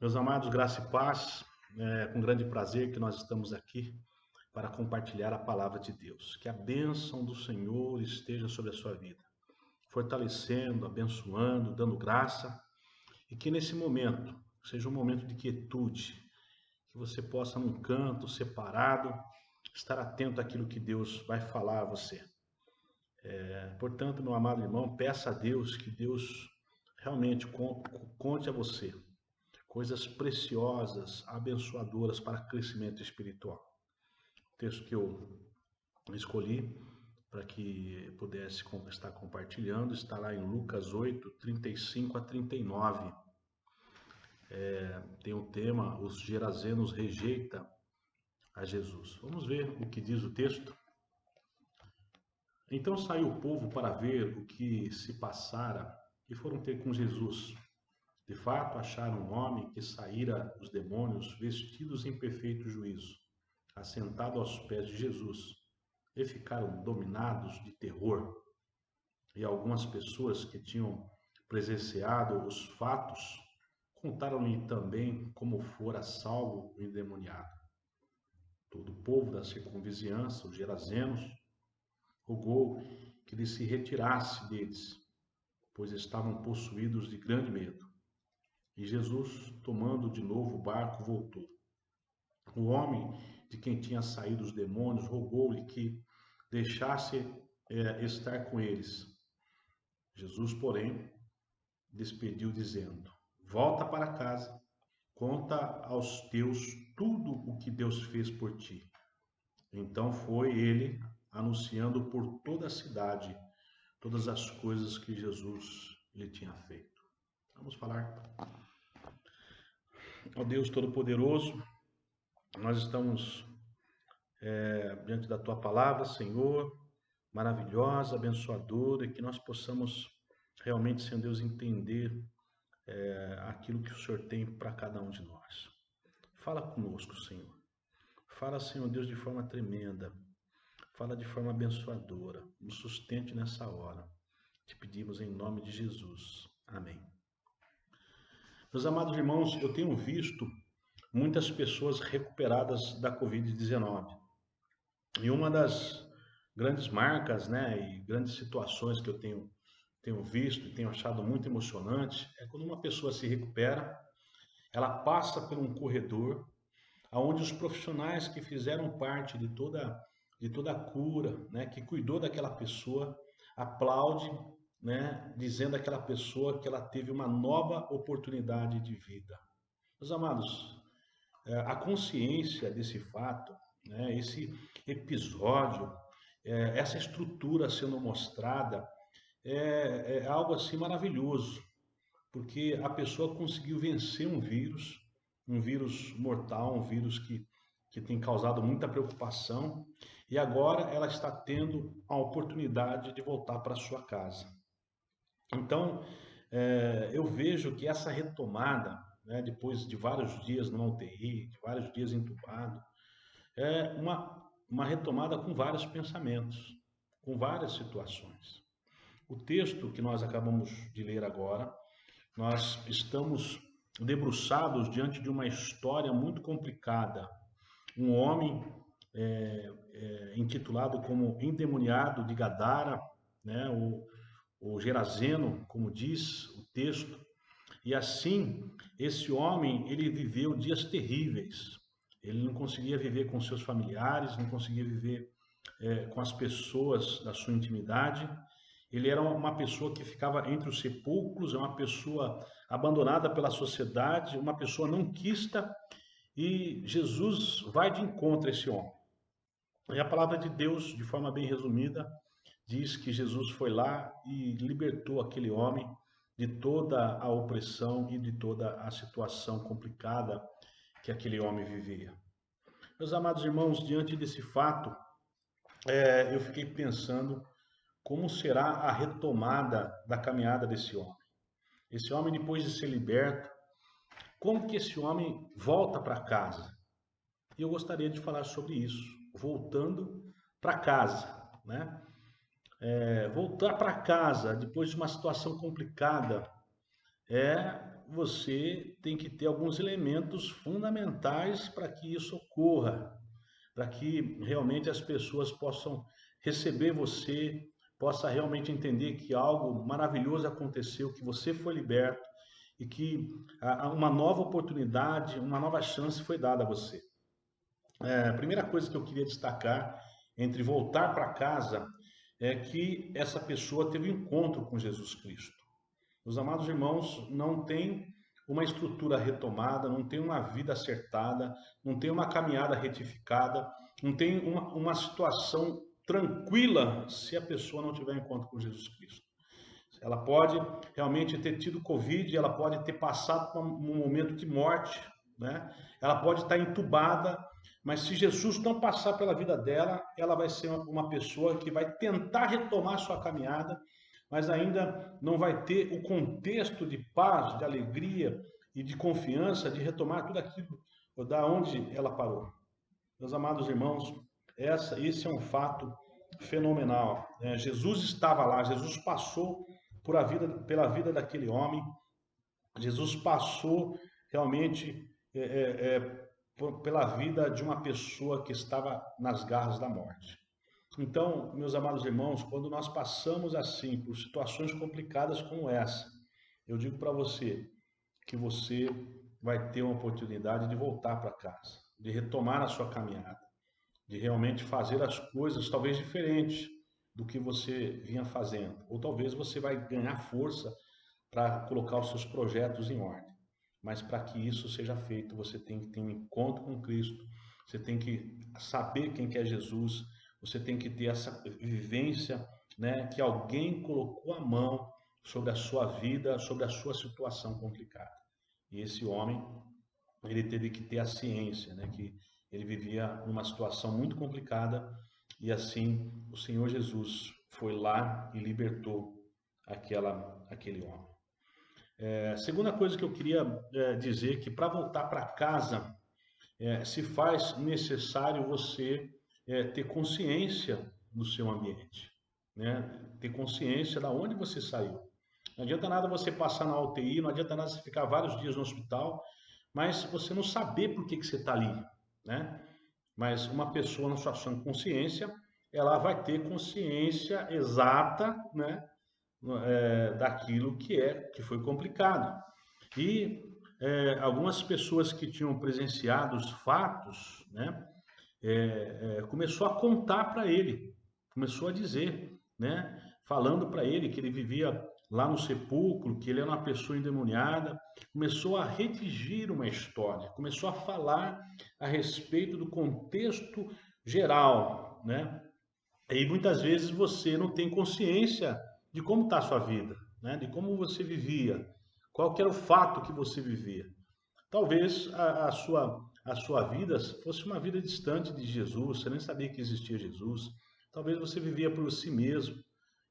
Meus amados, graça e paz, é com grande prazer que nós estamos aqui para compartilhar a palavra de Deus. Que a bênção do Senhor esteja sobre a sua vida, fortalecendo, abençoando, dando graça, e que nesse momento seja um momento de quietude, que você possa, num canto separado, estar atento àquilo que Deus vai falar a você. Portanto, meu amado irmão, peça a Deus que Deus realmente conte a você coisas preciosas, abençoadoras para crescimento espiritual. O texto que eu escolhi para que pudesse estar compartilhando está lá em Lucas 8, 35 a 39. Tem o tema: os gerazenos rejeita a Jesus. Vamos ver o que diz o texto. Então saiu o povo para ver o que se passara e foram ter com Jesus. De fato, acharam um homem que saíra dos demônios vestidos em perfeito juízo, assentado aos pés de Jesus, e ficaram dominados de terror. E algumas pessoas que tinham presenciado os fatos contaram-lhe também como fora salvo o endemoniado. Todo o povo da circunvizinhança, os gerazenos, rogou que ele se retirasse deles, pois estavam possuídos de grande medo. E Jesus, tomando de novo o barco, voltou. O homem de quem tinha saído os demônios rogou-lhe que deixasse estar com eles. Jesus, porém, despediu, dizendo: volta para casa, conta aos teus tudo o que Deus fez por ti. Então foi ele anunciando por toda a cidade todas as coisas que Jesus lhe tinha feito. Vamos falar. Ó Deus Todo-Poderoso, nós estamos diante da tua palavra, Senhor, maravilhosa, abençoadora, e que nós possamos realmente, Senhor Deus, entender aquilo que o Senhor tem para cada um de nós. Fala conosco, Senhor. Fala, Senhor Deus, de forma tremenda. Fala de forma abençoadora. Nos sustente nessa hora. Te pedimos em nome de Jesus. Amém. Meus amados irmãos, eu tenho visto muitas pessoas recuperadas da Covid-19. E uma das grandes marcas, né, e grandes situações que eu tenho visto e tenho achado muito emocionante é quando uma pessoa se recupera, ela passa por um corredor onde os profissionais que fizeram parte de toda a cura, né, que cuidou daquela pessoa, aplaude, né, dizendo àquela pessoa que ela teve uma nova oportunidade de vida. Meus amados, a consciência desse fato, né, esse episódio, essa estrutura sendo mostrada, é algo assim maravilhoso, porque a pessoa conseguiu vencer um vírus mortal, um vírus que tem causado muita preocupação, e agora ela está tendo a oportunidade de voltar para sua casa. Então, eu vejo que essa retomada, né, depois de vários dias no UTI, de vários dias entubado, é uma retomada com vários pensamentos, com várias situações. O texto que nós acabamos de ler agora, nós estamos debruçados diante de uma história muito complicada. Um homem intitulado como endemoniado de Gadara, né, o Gerazeno, como diz o texto, e assim esse homem ele viveu dias terríveis. Ele não conseguia viver com seus familiares, não conseguia viver com as pessoas da sua intimidade. Ele era uma pessoa que ficava entre os sepulcros, é uma pessoa abandonada pela sociedade, uma pessoa não quista, e Jesus vai de encontro a esse homem. E a palavra de Deus, de forma bem resumida, diz que Jesus foi lá e libertou aquele homem de toda a opressão e de toda a situação complicada que aquele homem vivia. Meus amados irmãos, diante desse fato, eu fiquei pensando como será a retomada da caminhada desse homem. Esse homem, depois de ser liberto, como que esse homem volta para casa? E eu gostaria de falar sobre isso, voltando para casa, né? Voltar para casa depois de uma situação complicada é você tem que ter alguns elementos fundamentais para que isso ocorra, para que realmente as pessoas possam receber você, possa realmente entender que algo maravilhoso aconteceu, que você foi liberto e que uma nova oportunidade, uma nova chance foi dada a você. A primeira coisa que eu queria destacar entre voltar para casa é que essa pessoa teve um encontro com Jesus Cristo. Os amados irmãos, não tem uma estrutura retomada, não tem uma vida acertada, não tem uma caminhada retificada, não tem uma situação tranquila se a pessoa não tiver encontro com Jesus Cristo. Ela pode realmente ter tido Covid, ela pode ter passado por um momento de morte, né? Ela pode estar entubada, mas se Jesus não passar pela vida dela, ela vai ser uma pessoa que vai tentar retomar sua caminhada, mas ainda não vai ter o contexto de paz, de alegria e de confiança de retomar tudo aquilo da onde ela parou. Meus amados irmãos, esse é um fato fenomenal. Jesus estava lá, Jesus passou pela vida daquele homem, Jesus passou realmente pela vida de uma pessoa que estava nas garras da morte. Então, meus amados irmãos, quando nós passamos assim por situações complicadas como essa, eu digo para você que você vai ter uma oportunidade de voltar para casa, de retomar a sua caminhada, de realmente fazer as coisas talvez diferentes do que você vinha fazendo, ou talvez você vai ganhar força para colocar os seus projetos em ordem. Mas para que isso seja feito, você tem que ter um encontro com Cristo, você tem que saber quem que é Jesus, você tem que ter essa vivência, né, que alguém colocou a mão sobre a sua vida, sobre a sua situação complicada. E esse homem, ele teve que ter a ciência, né, que ele vivia numa situação muito complicada e assim o Senhor Jesus foi lá e libertou aquele homem. Segunda coisa que eu queria dizer que para voltar para casa se faz necessário você ter consciência do seu ambiente, né? Ter consciência da onde você saiu. Não adianta nada você passar na UTI, não adianta nada você ficar vários dias no hospital, mas você não saber por que você está ali, né? Mas uma pessoa na sua sã consciência, ela vai ter consciência exata, né? Daquilo que foi complicado. E algumas pessoas que tinham presenciado os fatos, né, começou a contar para ele, começou a dizer, né, falando para ele que ele vivia lá no sepulcro, que ele era uma pessoa endemoniada, começou a redigir uma história, começou a falar a respeito do contexto geral, né? E muitas vezes você não tem consciência de como está a sua vida, né? De como você vivia, qual que era o fato que você vivia. Talvez a sua vida fosse uma vida distante de Jesus, você nem sabia que existia Jesus. Talvez você vivia por si mesmo.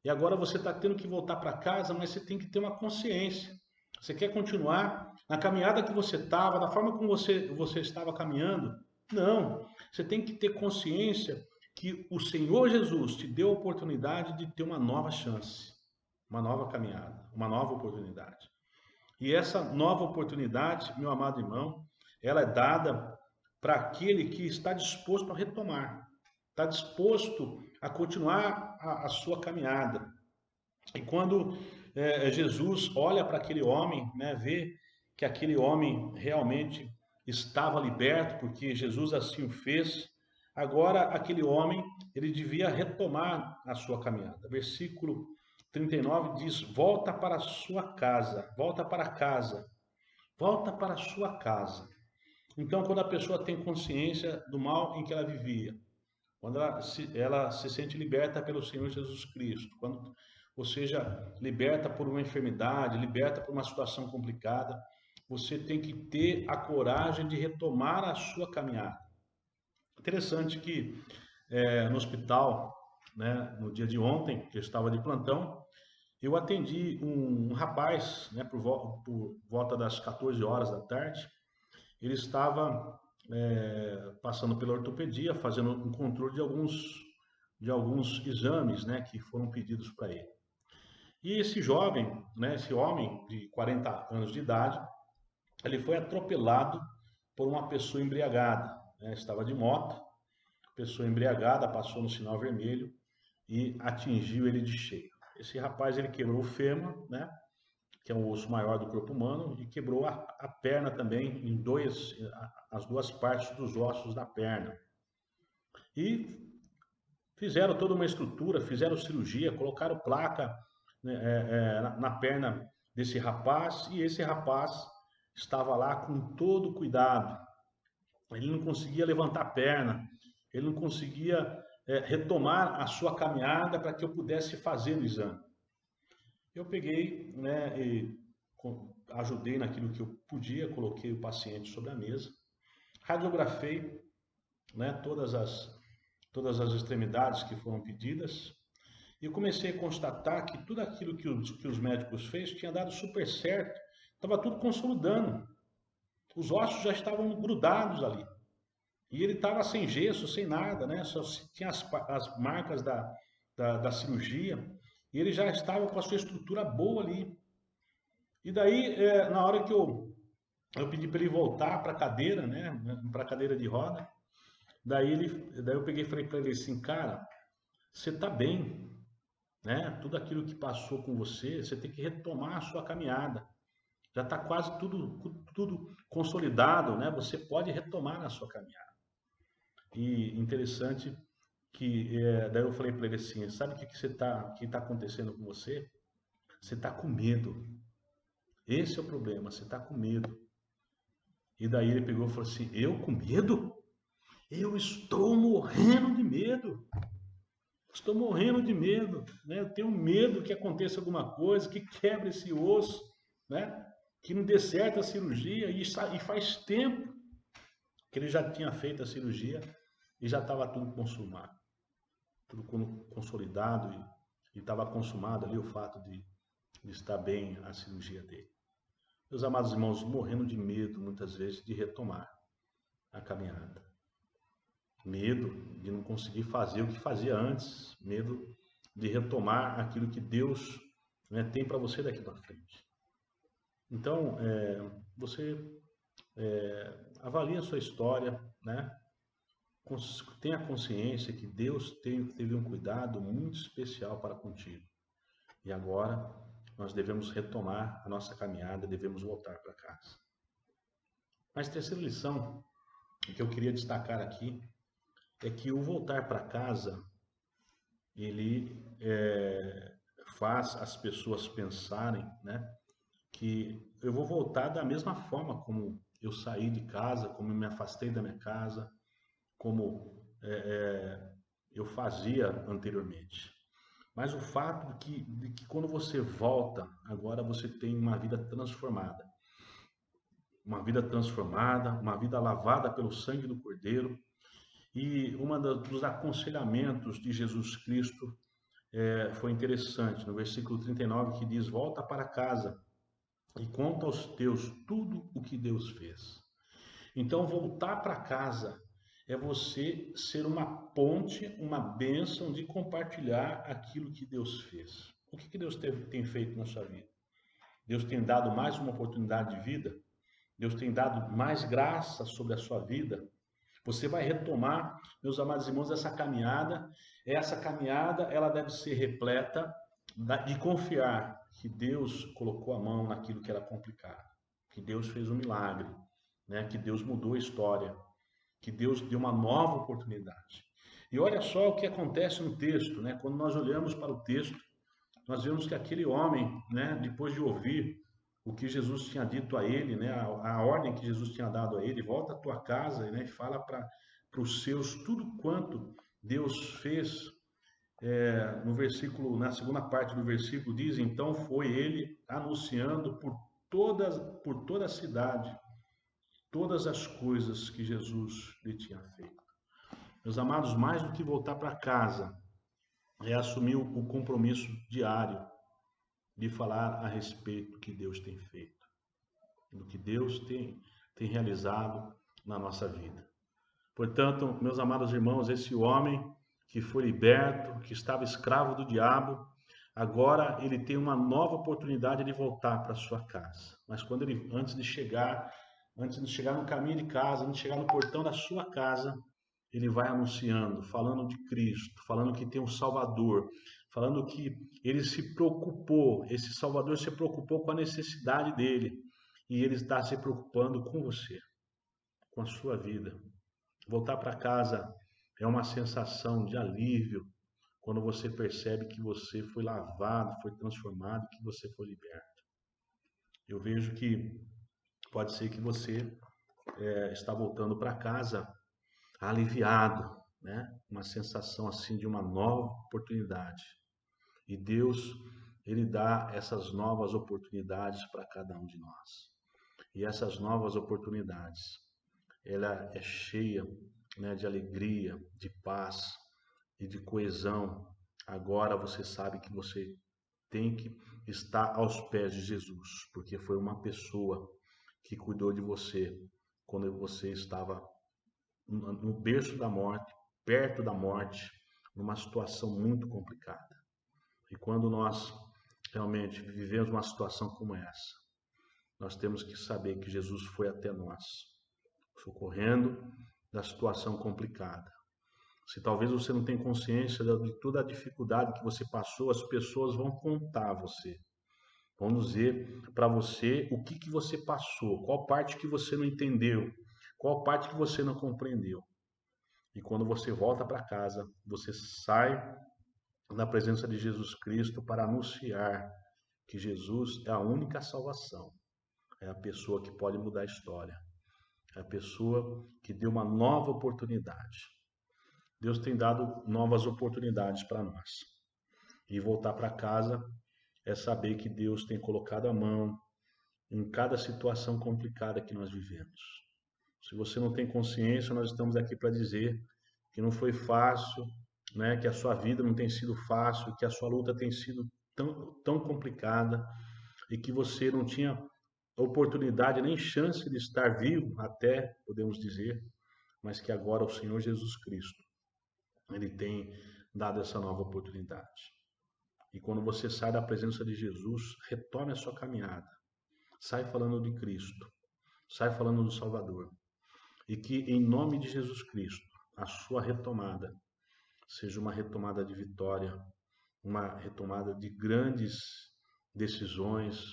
E agora você está tendo que voltar para casa, mas você tem que ter uma consciência. Você quer continuar na caminhada que você estava, da forma como você estava caminhando? Não. Você tem que ter consciência que o Senhor Jesus te deu a oportunidade de ter uma nova chance, uma nova caminhada, uma nova oportunidade. E essa nova oportunidade, meu amado irmão, ela é dada para aquele que está disposto a retomar, está disposto a continuar a sua caminhada. E quando Jesus olha para aquele homem, né, vê que aquele homem realmente estava liberto, porque Jesus assim o fez, agora aquele homem, ele devia retomar a sua caminhada. Versículo 39 diz: volta para a sua casa, volta para casa, volta para a sua casa. Então, quando a pessoa tem consciência do mal em que ela vivia, quando ela se sente liberta pelo Senhor Jesus Cristo, quando, ou seja, liberta por uma enfermidade, liberta por uma situação complicada, você tem que ter a coragem de retomar a sua caminhada. Interessante que no hospital, né, no dia de ontem, que eu estava de plantão, eu atendi um rapaz, né, por volta das 14 horas da tarde. Ele estava passando pela ortopedia, fazendo um controle de alguns exames, né, que foram pedidos para ele. E esse jovem, né, esse homem de 40 anos de idade, ele foi atropelado por uma pessoa embriagada, né? Estava de moto, pessoa embriagada passou no sinal vermelho e atingiu ele de cheio. Esse rapaz ele quebrou o fêmur, né? Que é o osso maior do corpo humano, e quebrou a perna também em as duas partes dos ossos da perna. E fizeram toda uma estrutura, fizeram cirurgia, colocaram placa, né, na perna desse rapaz, e esse rapaz estava lá com todo cuidado. Ele não conseguia levantar a perna, ele não conseguia retomar a sua caminhada para que eu pudesse fazer o exame. Eu peguei, né, e ajudei naquilo que eu podia, coloquei o paciente sobre a mesa, radiografei, né, todas as extremidades que foram pedidas, e eu comecei a constatar que tudo aquilo que os médicos fez tinha dado super certo, estava tudo consolidando, os ossos já estavam grudados ali, e ele estava sem gesso, sem nada, né? Só tinha as marcas da cirurgia, e ele já estava com a sua estrutura boa ali. E daí, na hora que eu pedi para ele voltar para a cadeira, né? Para a cadeira de roda, daí eu peguei e falei para ele assim, cara, você está bem, né? Tudo aquilo que passou com você, você tem que retomar a sua caminhada. Já está quase tudo consolidado, né? Você pode retomar a sua caminhada. E interessante que daí eu falei para ele assim, sabe o que está acontecendo com você? Você está com medo. Esse é o problema, você está com medo. E daí ele pegou e falou assim, eu com medo? Eu estou morrendo de medo. Estou morrendo de medo, né? Eu tenho medo que aconteça alguma coisa, que quebre esse osso, né? Que não dê certo a cirurgia. E faz tempo que ele já tinha feito a cirurgia e já estava tudo consumado, tudo consolidado e estava consumado ali o fato de estar bem a cirurgia dele. Meus amados irmãos, morrendo de medo muitas vezes de retomar a caminhada. Medo de não conseguir fazer o que fazia antes, medo de retomar aquilo que Deus, né, tem para você daqui para frente. Então, você avalie a sua história, né? Tenha consciência que Deus teve um cuidado muito especial para contigo. E agora nós devemos retomar a nossa caminhada, devemos voltar para casa. Mas terceira lição que eu queria destacar aqui é que o voltar para casa, ele faz as pessoas pensarem, né, que eu vou voltar da mesma forma como eu saí de casa, como eu me afastei da minha casa, como eu fazia anteriormente. Mas o fato de que quando você volta, agora você tem uma vida transformada. Uma vida transformada, uma vida lavada pelo sangue do Cordeiro. E dos aconselhamentos de Jesus Cristo foi interessante, no versículo 39, que diz: volta para casa e conta aos teus tudo o que Deus fez. Então, voltar para casa é você ser uma ponte, uma bênção de compartilhar aquilo que Deus fez. O que Deus tem feito na sua vida? Deus tem dado mais uma oportunidade de vida? Deus tem dado mais graça sobre a sua vida? Você vai retomar, meus amados irmãos, essa caminhada. Essa caminhada, ela deve ser repleta de confiar que Deus colocou a mão naquilo que era complicado, que Deus fez um milagre, né? Que Deus mudou a história, que Deus deu uma nova oportunidade. E olha só o que acontece no texto, né? Quando nós olhamos para o texto, nós vemos que aquele homem, né, depois de ouvir o que Jesus tinha dito a ele, né, a ordem que Jesus tinha dado a ele, volta à tua casa, né, e fala para os seus tudo quanto Deus fez. No versículo, na segunda parte do versículo diz: então foi ele anunciando por toda a cidade todas as coisas que Jesus lhe tinha feito. Meus amados, mais do que voltar para casa, é assumir o compromisso diário de falar a respeito do que Deus tem feito, do que Deus tem realizado na nossa vida. Portanto, meus amados irmãos, esse homem que foi liberto, que estava escravo do diabo, agora ele tem uma nova oportunidade de voltar para sua casa. Mas quando ele, antes de chegar no caminho de casa, antes de chegar no portão da sua casa, ele vai anunciando, falando de Cristo, falando que tem um Salvador, falando que ele se preocupou, esse Salvador se preocupou com a necessidade dele, e ele está se preocupando com você, com a sua vida. Voltar para casa é uma sensação de alívio, quando você percebe que você foi lavado, foi transformado, que você foi liberto. Eu vejo que pode ser que você está voltando para casa aliviado, né? Uma sensação assim de uma nova oportunidade. E Deus, ele dá essas novas oportunidades para cada um de nós. E essas novas oportunidades, ela é cheia, né, de alegria, de paz e de coesão. Agora você sabe que você tem que estar aos pés de Jesus, porque foi uma pessoa que cuidou de você quando você estava no berço da morte, perto da morte, numa situação muito complicada. E quando nós realmente vivemos uma situação como essa, nós temos que saber que Jesus foi até nós, socorrendo da situação complicada. Se talvez você não tenha consciência de toda a dificuldade que você passou, as pessoas vão contar a você. Vão dizer para você o que você passou, qual parte que você não entendeu, qual parte que você não compreendeu. E quando você volta para casa, você sai na presença de Jesus Cristo para anunciar que Jesus é a única salvação. É a pessoa que pode mudar a história. É a pessoa que deu uma nova oportunidade. Deus tem dado novas oportunidades para nós. E voltar para casa é saber que Deus tem colocado a mão em cada situação complicada que nós vivemos. Se você não tem consciência, nós estamos aqui para dizer que não foi fácil, né? Que a sua vida não tem sido fácil, que a sua luta tem sido tão complicada e que você não tinha oportunidade nem chance de estar vivo, até podemos dizer, mas que agora o Senhor Jesus Cristo, ele tem dado essa nova oportunidade. E quando você sai da presença de Jesus, retome a sua caminhada. Sai falando de Cristo. Sai falando do Salvador. E que em nome de Jesus Cristo, a sua retomada seja uma retomada de vitória, uma retomada de grandes decisões,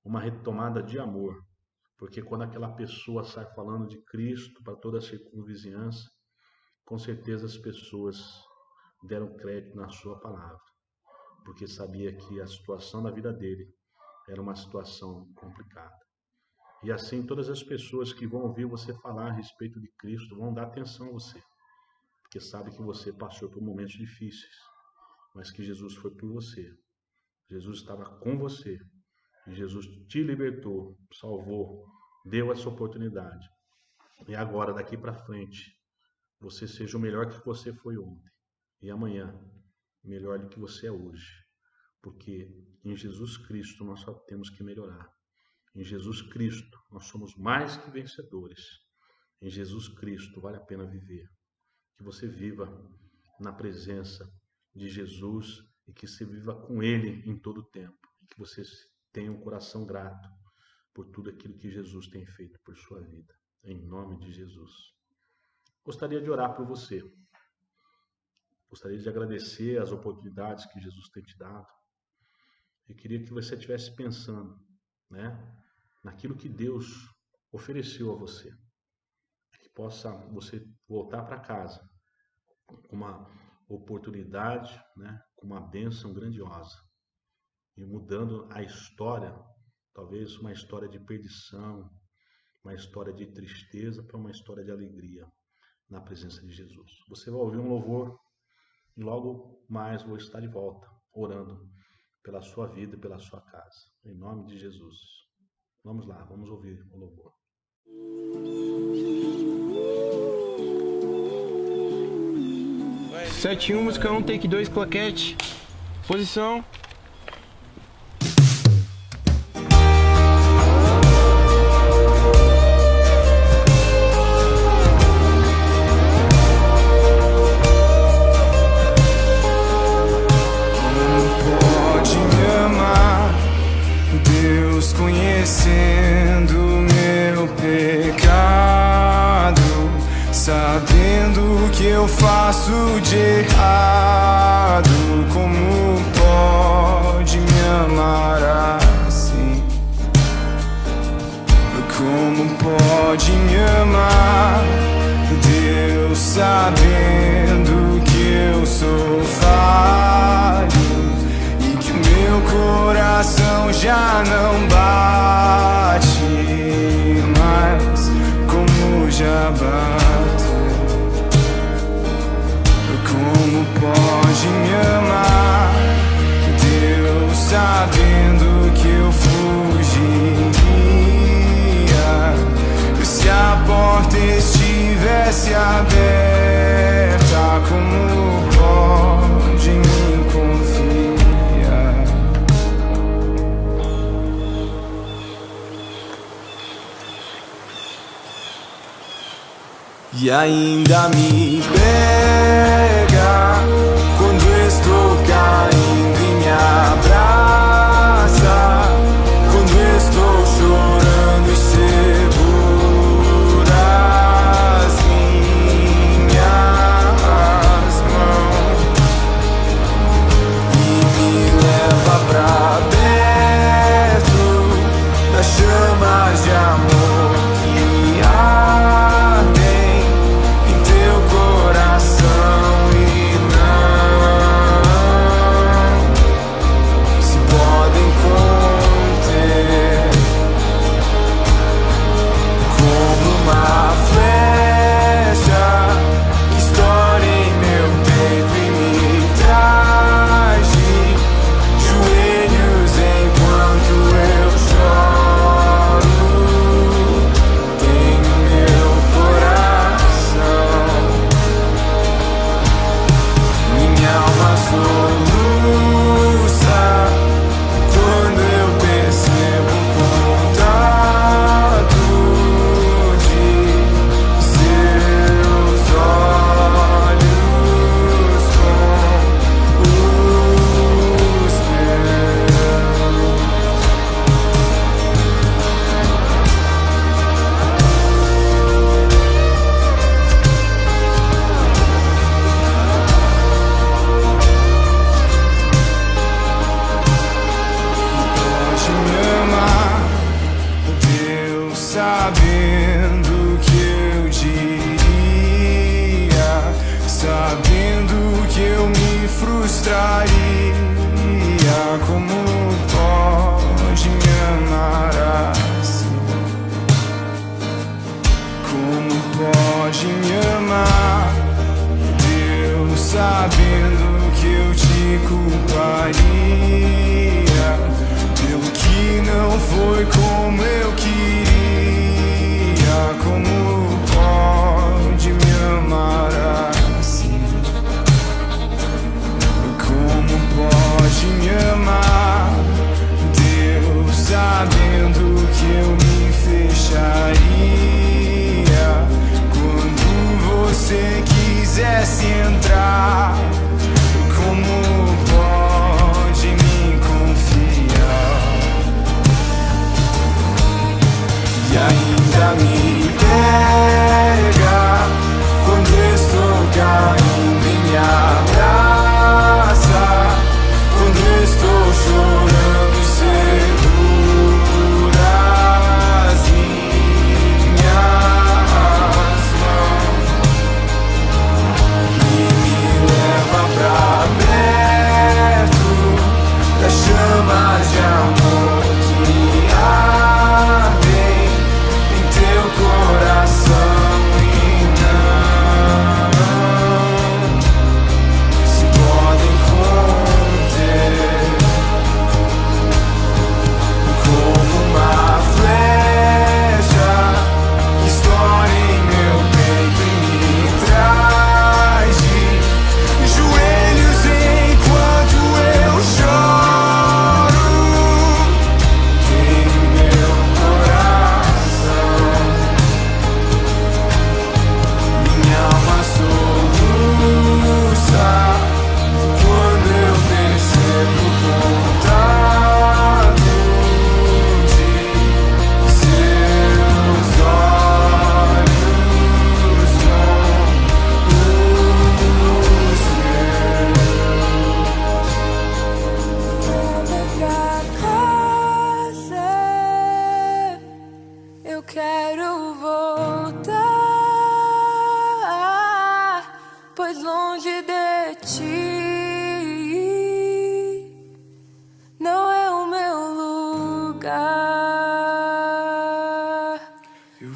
uma retomada de amor. Porque quando aquela pessoa sai falando de Cristo para toda a circunvizinhança, com certeza as pessoas deram crédito na sua palavra, porque sabia que a situação da vida dele era uma situação complicada. E assim todas as pessoas que vão ouvir você falar a respeito de Cristo vão dar atenção a você, porque sabe que você passou por momentos difíceis, mas que Jesus foi por você. Jesus estava com você, e Jesus te libertou, salvou, deu essa oportunidade. E agora, daqui para frente, você seja o melhor que você foi ontem, e amanhã, melhor do que você é hoje. Porque em Jesus Cristo nós só temos que melhorar. Em Jesus Cristo nós somos mais que vencedores. Em Jesus Cristo vale a pena viver. Que você viva na presença de Jesus e que você viva com Ele em todo o tempo. E que você tenha um coração grato por tudo aquilo que Jesus tem feito por sua vida. Em nome de Jesus. Gostaria de orar por você. Gostaria de agradecer as oportunidades que Jesus tem te dado. E queria que você estivesse pensando, né, naquilo que Deus ofereceu a você. Que possa você voltar para casa com uma oportunidade, né, com uma bênção grandiosa. E mudando a história, talvez uma história de perdição, uma história de tristeza para uma história de alegria na presença de Jesus. Você vai ouvir um louvor e logo mais vou estar de volta, orando pela sua vida e pela sua casa. Em nome de Jesus. Vamos lá, vamos ouvir o louvor. 7-1, música 1, take 2, claquete. Posição. Pode reconhecendo meu pecado, sabendo que eu faço de errado. Como pode me amar assim? Como pode me amar, Deus, sabendo que eu sou falho e que meu coração já não bate mais como já bateu? Como pode me amar, Deus, sabendo que eu fugiria se a porta estivesse aberta? Como pode me confiar? E ainda me pega quando estou caindo e me abraça, quando estou chorando e segura as minhas mãos e me leva pra perto das chamas de amor que ardem em teu coração.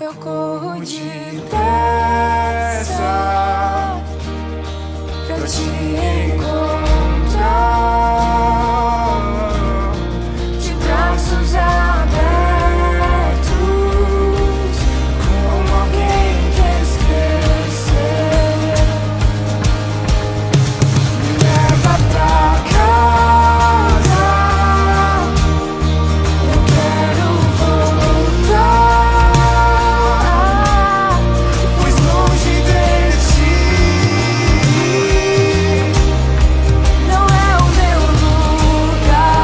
eu corro depressa pra te encontrar, de braços abertos, como alguém que esqueceu. Me leva pra casa, eu quero voltar, pois longe de ti não é o meu lugar.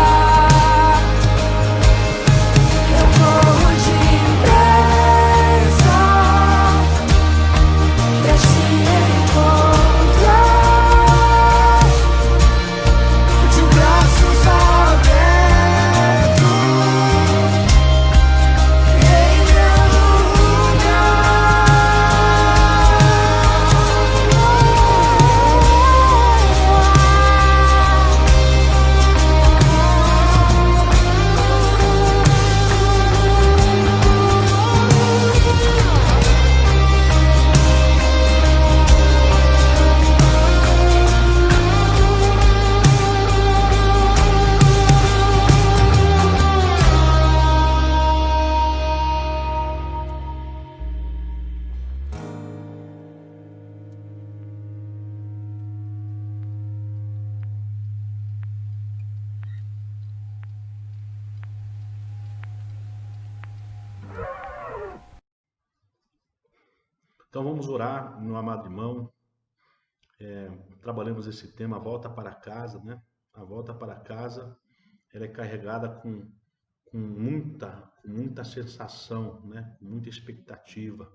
Eu corro depressa pra te encontrar, de braços abertos, em meu Então vamos orar, meu amado irmão. Trabalhamos esse tema, a volta para casa, né? A volta para casa, ela é carregada com muita sensação, né? Com muita expectativa,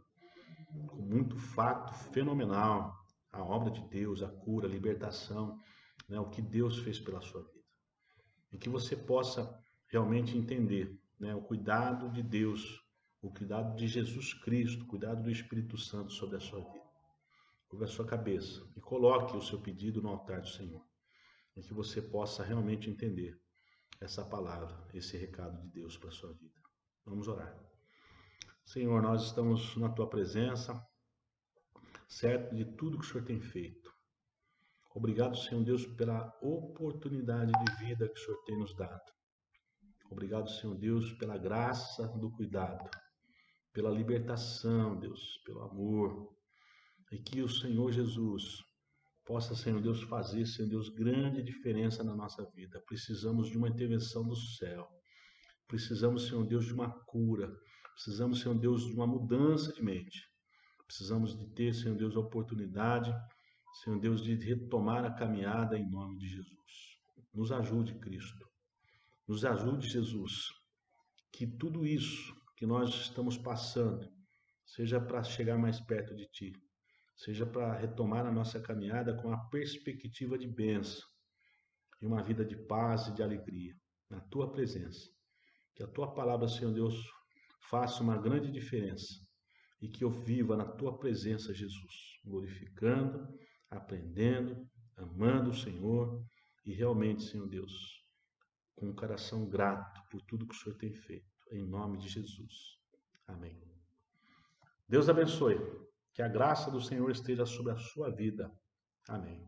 com muito fato fenomenal. A obra de Deus, a cura, a libertação, né? O que Deus fez pela sua vida. E que você possa realmente entender, né? O cuidado de Deus, o cuidado de Jesus Cristo, o cuidado do Espírito Santo sobre a sua vida, sobre a sua cabeça. E coloque o seu pedido no altar do Senhor. E que você possa realmente entender essa palavra, esse recado de Deus para a sua vida. Vamos orar. Senhor, nós estamos na tua presença, certo de tudo que o Senhor tem feito. Obrigado, Senhor Deus, pela oportunidade de vida que o Senhor tem nos dado. Obrigado, Senhor Deus, pela graça do cuidado, pela libertação, Deus, pelo amor. E que o Senhor Jesus possa, Senhor Deus, fazer, Senhor Deus, grande diferença na nossa vida. Precisamos de uma intervenção do céu. Precisamos, Senhor Deus, de uma cura. Precisamos, Senhor Deus, de uma mudança de mente. Precisamos de ter, Senhor Deus, a oportunidade, Senhor Deus, de retomar a caminhada em nome de Jesus. Nos ajude, Cristo. Nos ajude, Jesus. Que tudo isso que nós estamos passando seja para chegar mais perto de Ti. Seja para retomar a nossa caminhada com a perspectiva de bênção e uma vida de paz e de alegria na Tua presença. Que a Tua palavra, Senhor Deus, faça uma grande diferença e que eu viva na Tua presença, Jesus, glorificando, aprendendo, amando o Senhor e realmente, Senhor Deus, com um coração grato por tudo que o Senhor tem feito, em nome de Jesus. Amém. Deus abençoe. Que a graça do Senhor esteja sobre a sua vida. Amém.